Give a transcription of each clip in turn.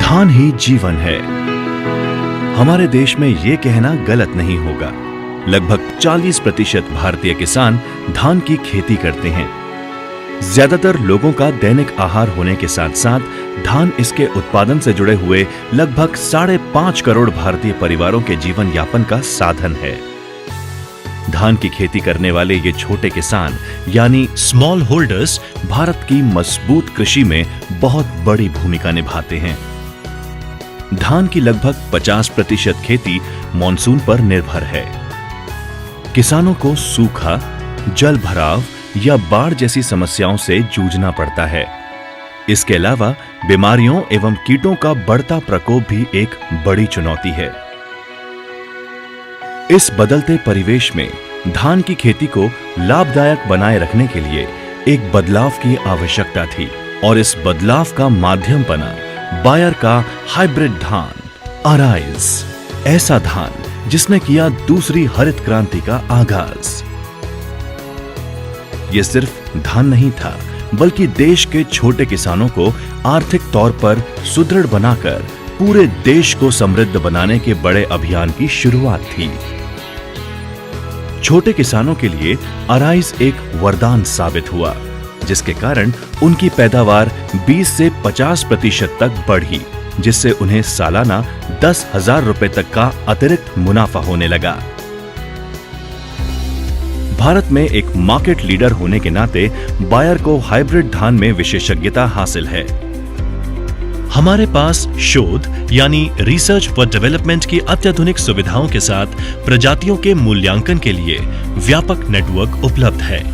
धान ही जीवन है। हमारे देश में ये कहना गलत नहीं होगा। लगभग 40% भारतीय किसान धान की खेती करते हैं। ज्यादातर लोगों का दैनिक आहार होने के साथ साथ धान इसके उत्पादन से जुड़े हुए लगभग 5.5 करोड़ भारतीय परिवारों के जीवन यापन का साधन है। धान की खेती करने वाले ये छोटे किसान यानी स्मॉल होल्डर्स भारत की मजबूत कृषि में बहुत बड़ी भूमिका निभाते हैं। धान की लगभग 50% खेती मॉनसून पर निर्भर है। किसानों को सूखा, जल भराव या बाढ़ जैसी समस्याओं से जूझना पड़ता है। इसके अलावा बीमारियों एवं कीटों का बढ़ता प्रकोप भी एक बड़ी चुनौती है। इस बदलते परिवेश में धान की खेती को लाभदायक बनाए रखने के लिए एक बदलाव की आवश्यकता थी और इस बदलाव का माध्यम बना बायर का हाइब्रिड धान अराइज, ऐसा धान जिसने किया दूसरी हरित क्रांति का आगाज। यह सिर्फ धान नहीं था, बल्कि देश के छोटे किसानों को आर्थिक तौर पर सुदृढ़ बनाकर पूरे देश को समृद्ध बनाने के बड़े अभियान की शुरुआत थी। छोटे किसानों के लिए अराइज एक वरदान साबित हुआ, जिसके कारण उनकी पैदावार 20 से 50% तक बढ़ी, जिससे उन्हें सालाना 10,000 रुपए तक का अतिरिक्त मुनाफा होने लगा। भारत में एक मार्केट लीडर होने के नाते बायर को हाइब्रिड धान में विशेषज्ञता हासिल है। हमारे पास शोध यानी रिसर्च फॉर डेवलपमेंट की अत्याधुनिक सुविधाओं के साथ प्रजातियों के मूल्यांकन के लिए व्यापक नेटवर्क उपलब्ध है।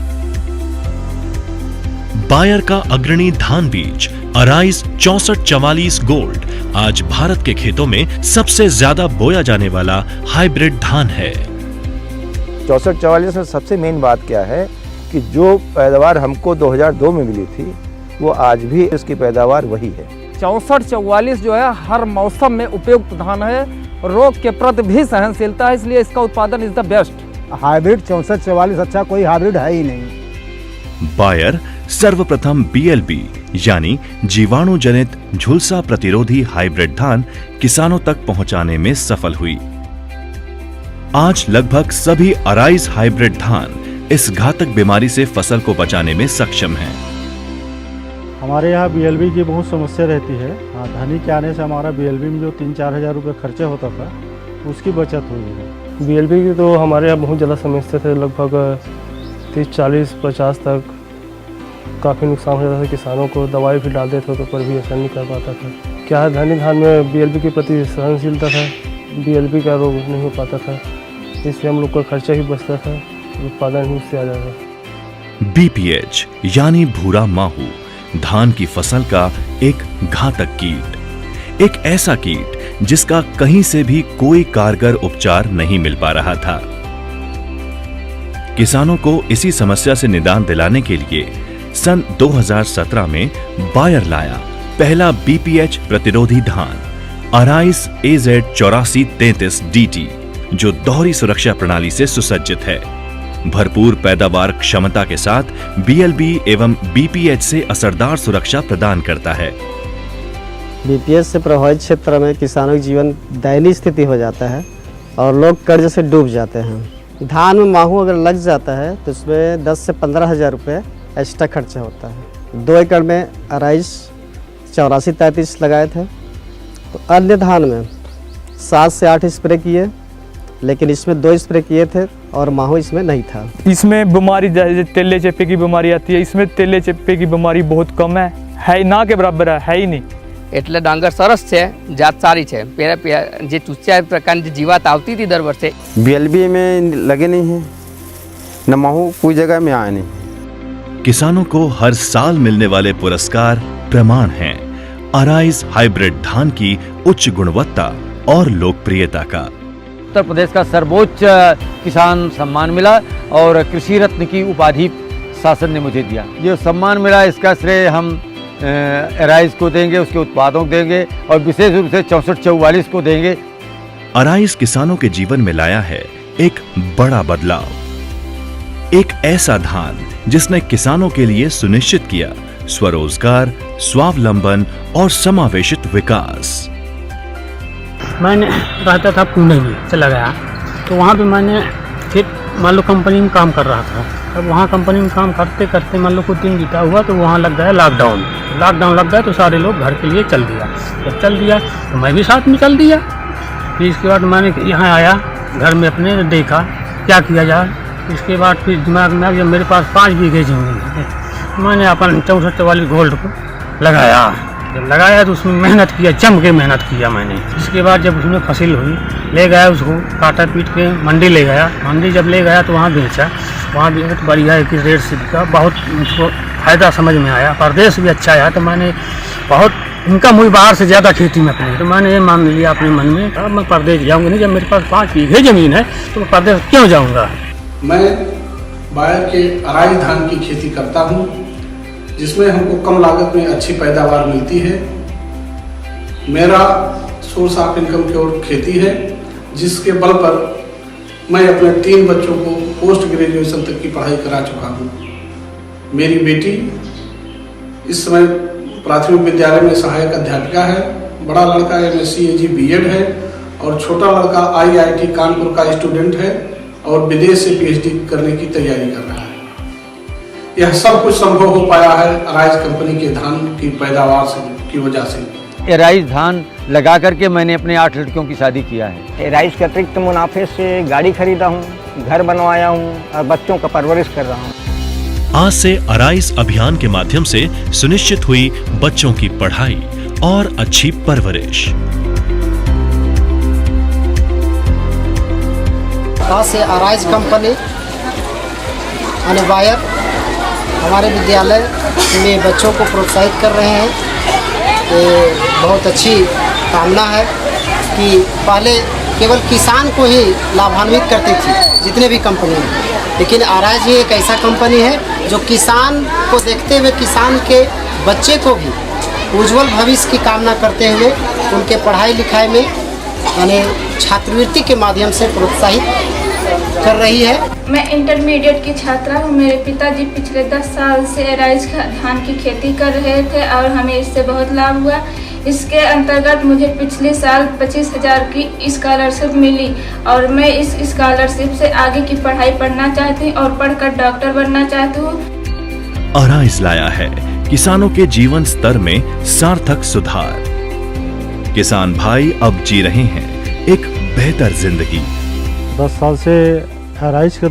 बायर का अग्रणी धान बीज अराइज 6444 गोल्ड आज भारत के खेतों में सबसे ज्यादा बोया जाने वाला हाइब्रिड धान है। 6444 में सबसे मेन बात क्या है कि जो पैदावार हमको 2002 में मिली थी वो आज भी उसकी पैदावार वही है। 6444 जो है हर मौसम में उपयुक्त धान है, रोग के प्रति भी सहनशीलता है, इसलिए इसका उत्पादन इज द बेस्ट। हाइब्रिड 6444 अच्छा कोई हाइब्रिड है ही नहीं। बायर सर्वप्रथम BLB यानी जीवाणु जनित झुलसा प्रतिरोधी हाइब्रिड धान किसानों तक पहुंचाने में सफल हुई। आज लगभग सभी अराइज हाइब्रिड धान इस घातक बीमारी से फसल को बचाने में सक्षम हैं। हमारे यहाँ BLB की बहुत समस्या रहती है। धानी के आने से हमारा BLB में जो 3-4 हज़ार रुपये खर्चा होता था उसकी बचत हुई है। BLB की तो हमारे यहाँ बहुत ज़्यादा समस्या थे, लगभग 30, 40, 50 तक काफ़ी नुकसान हो जाता था किसानों को। दवाई भी डालते थे तो पर भी असर नहीं कर पाता था। क्या है, धानी धान में BLB के प्रति सहनशीलता था, BLB का रोग नहीं हो पाता था, इससे हम लोग का खर्चा भी बचता था, उत्पादन भी उससे आ जाता था। BPH यानी भूरा माहू धान की फसल का एक घातक कीट, एक ऐसा कीट जिसका कहीं से भी कोई कारगर उपचार नहीं मिल पा रहा था। किसानों को इसी समस्या से निदान दिलाने के लिए सन 2017 में बायर लाया पहला BPH प्रतिरोधी धान अराइज AZ 8433 DT, जो दोहरी सुरक्षा प्रणाली से सुसज्जित है। भरपूर पैदावार क्षमता के साथ BLB एवं BPH से असरदार सुरक्षा प्रदान करता है। BPH से प्रभावित क्षेत्र में किसानों का जीवन दयनीय स्थिति हो जाता है और लोग कर्ज से डूब जाते हैं। धान में माहू अगर लग जाता है तो उसमें 10 से 15 हज़ार रुपये एक्स्ट्रा खर्चा होता है। 2 एकड़ में अराइज 8433 लगाए थे, तो अन्य धान में 7 से 8 स्प्रे किए, लेकिन इसमें 2 स्प्रे किए थे और माहू इसमें नहीं था। इसमें बीमारी तेले चेपे की बीमारी आती है, इसमें तेले चेपे की बीमारी बहुत कम है ना के बराबर है ही नहीं। એટલે ડાંગર સરસ છે, જાત સારી છે। પહેલા જે ચૂસ્યા પ્રકારની જીવાત આવતી હતી દર વર્ષે BLB में लगे नहीं है, न माहू कोई जगह में आया नहीं। किसानों को हर साल मिलने वाले पुरस्कार प्रमाण हैं अराइज हाइब्रिड धान की उच्च गुणवत्ता और लोकप्रियता का। उत्तर प्रदेश का सर्वोच्च किसान सम्मान मिला और कृषि रत्न की उपाधि शासन ने मुझे दिया। ये सम्मान मिला, इसका श्रेय हम अराइज को देंगे, उसके उत्पादों को देंगे और विशेष रूप से 6444 को देंगे। अराइज किसानों के जीवन में लाया है एक बड़ा बदलाव, एक ऐसा धान जिसने किसानों के लिए सुनिश्चित किया स्वरोजगार, स्वावलंबन और समावेशित विकास। मैंने रहता था पुणे में, चला गया तो वहाँ पे मैंने फिर मान लो कंपनी में काम कर रहा था। अब वहाँ कंपनी में काम करते करते मान लो कुछ दिन बीता हुआ तो वहाँ लग गया लॉकडाउन लग गया तो सारे लोग घर के लिए चल दिया। जब चल दिया तो मैं भी साथ में चल दिया। फिर इसके बाद मैंने यहाँ आया, घर में अपने देखा क्या किया जाए। इसके बाद फिर दिमाग में जब मेरे पास 5 बीघे ज़मीन है, मैंने अपन 6444 गोल्ड को लगाया। जब लगाया तो उसमें मेहनत किया, जम के मेहनत किया मैंने। इसके बाद जब उसमें फसल हुई, ले गया उसको काटा पीट के मंडी ले गया। मंडी जब ले गया तो वहाँ बेचा, वहाँ बहुत बढ़िया एक रेट से बिका, बहुत उसको फ़ायदा समझ में आया। परदेश भी अच्छा आया तो मैंने बहुत इनकम हुई बाहर से ज़्यादा खेती में अपनी। तो मैंने ये मान लिया अपने मन में, अब मैं परदेश जाऊँगा नहीं। जब मेरे पास 5 बीघे ज़मीन है तो मैं परदेश क्यों जाऊँगा। मैं बायर के अराइज धान की खेती करता हूँ, जिसमें हमको कम लागत में अच्छी पैदावार मिलती है। मेरा सोर्स ऑफ इनकम की ओर खेती है, जिसके बल पर मैं अपने 3 बच्चों को पोस्ट ग्रेजुएशन तक की पढ़ाई करा चुका हूँ। मेरी बेटी इस समय प्राथमिक विद्यालय में सहायक अध्यापिका है। बड़ा लड़का MSc AG B.Ed है और छोटा लड़का IIT कानपुर का स्टूडेंट है और विदेश से PhD करने की तैयारी कर रहा है। यह सब कुछ संभव हो पाया है अराइज कंपनी के धान की पैदावार की वजह से। एराइज धान लगा करके मैंने अपने 8 लड़कियों की शादी किया है। एराइज के अतिरिक्त मुनाफे से गाड़ी खरीदा हूँ, घर बनवाया हूँ और बच्चों का परवरिश कर रहा हूँ। आज से अराइज अभियान के माध्यम से सुनिश्चित हुई बच्चों की पढ़ाई और अच्छी परवरिश। आज से अराइज कंपनी बायर हमारे विद्यालय में बच्चों को प्रोत्साहित कर रहे हैं। ये बहुत अच्छी कामना है कि पहले केवल किसान को ही लाभान्वित करती थी जितने भी कंपनी हैं, लेकिन अराइज ही एक ऐसा कंपनी है जो किसान को देखते हुए किसान के बच्चे को भी उज्जवल भविष्य की कामना करते हुए उनके पढ़ाई लिखाई में यानी छात्रवृत्ति के माध्यम से प्रोत्साहित कर रही है। मैं इंटरमीडिएट की छात्रा हूँ। मेरे पिताजी पिछले 10 साल से एराइज धान की खेती कर रहे थे और हमें इससे बहुत लाभ हुआ। इसके अंतर्गत मुझे पिछले साल 25,000 की स्कॉलरशिप मिली और मैं इस स्कॉलरशिप से आगे की पढ़ाई पढ़ना चाहती हूँ और पढ़कर डॉक्टर बनना चाहती हूँ। अराइज लाया है किसानों के जीवन स्तर में सार्थक सुधार। किसान भाई अब जी रहे हैं एक बेहतर जिंदगी। 10 साल से अराइज का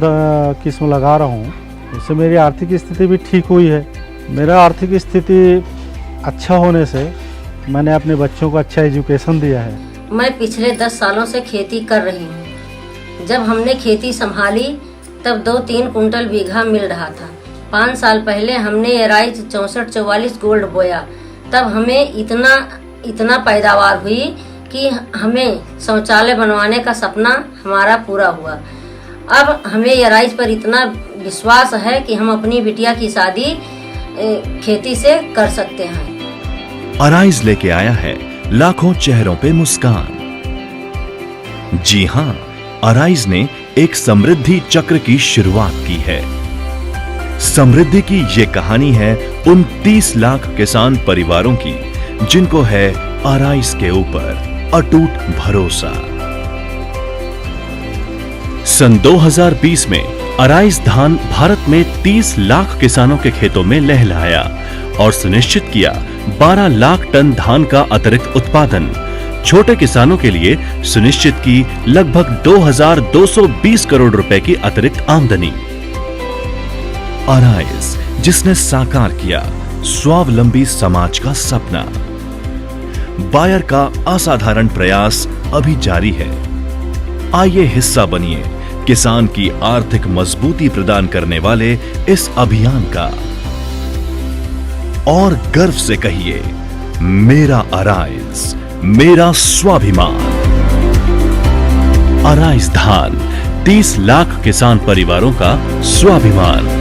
किस्म लगा रहा हूँ, उससे मेरी आर्थिक स्थिति भी ठीक हुई है। मेरा आर्थिक स्थिति अच्छा होने से मैंने अपने बच्चों को अच्छा एजुकेशन दिया है। मैं पिछले 10 सालों से खेती कर रही हूँ। जब हमने खेती संभाली तब 2-3 कुंटल बीघा मिल रहा था। 5 साल पहले हमने एराइज 6444 गोल्ड बोया, तब हमें इतना पैदावार हुई कि हमें शौचालय बनवाने का सपना हमारा पूरा हुआ। अब हमें एराइज पर इतना विश्वास है कि हम अपनी बिटिया की शादी खेती से कर सकते हैं। अराइज लेके आया है लाखों चेहरों पे मुस्कान। जी हां, अराइज ने एक समृद्धि चक्र की शुरुआत की है। समृद्धि की ये कहानी है उन 30 लाख किसान परिवारों की जिनको है अराइज के ऊपर अटूट भरोसा। सन 2020 में अराइज धान भारत में 30 लाख किसानों के खेतों में लहलाया और सुनिश्चित किया 12 लाख टन धान का अतिरिक्त उत्पादन। छोटे किसानों के लिए सुनिश्चित की लगभग 2,220 करोड़ रुपए की अतिरिक्त आमदनी। अराइज जिसने साकार किया स्वावलंबी समाज का सपना। बायर का असाधारण प्रयास अभी जारी है। आइए हिस्सा बनिए किसान की आर्थिक मजबूती प्रदान करने वाले इस अभियान का और गर्व से कहिए, मेरा अराइज, मेरा स्वाभिमान। अराइज धान 30 लाख किसान परिवारों का स्वाभिमान।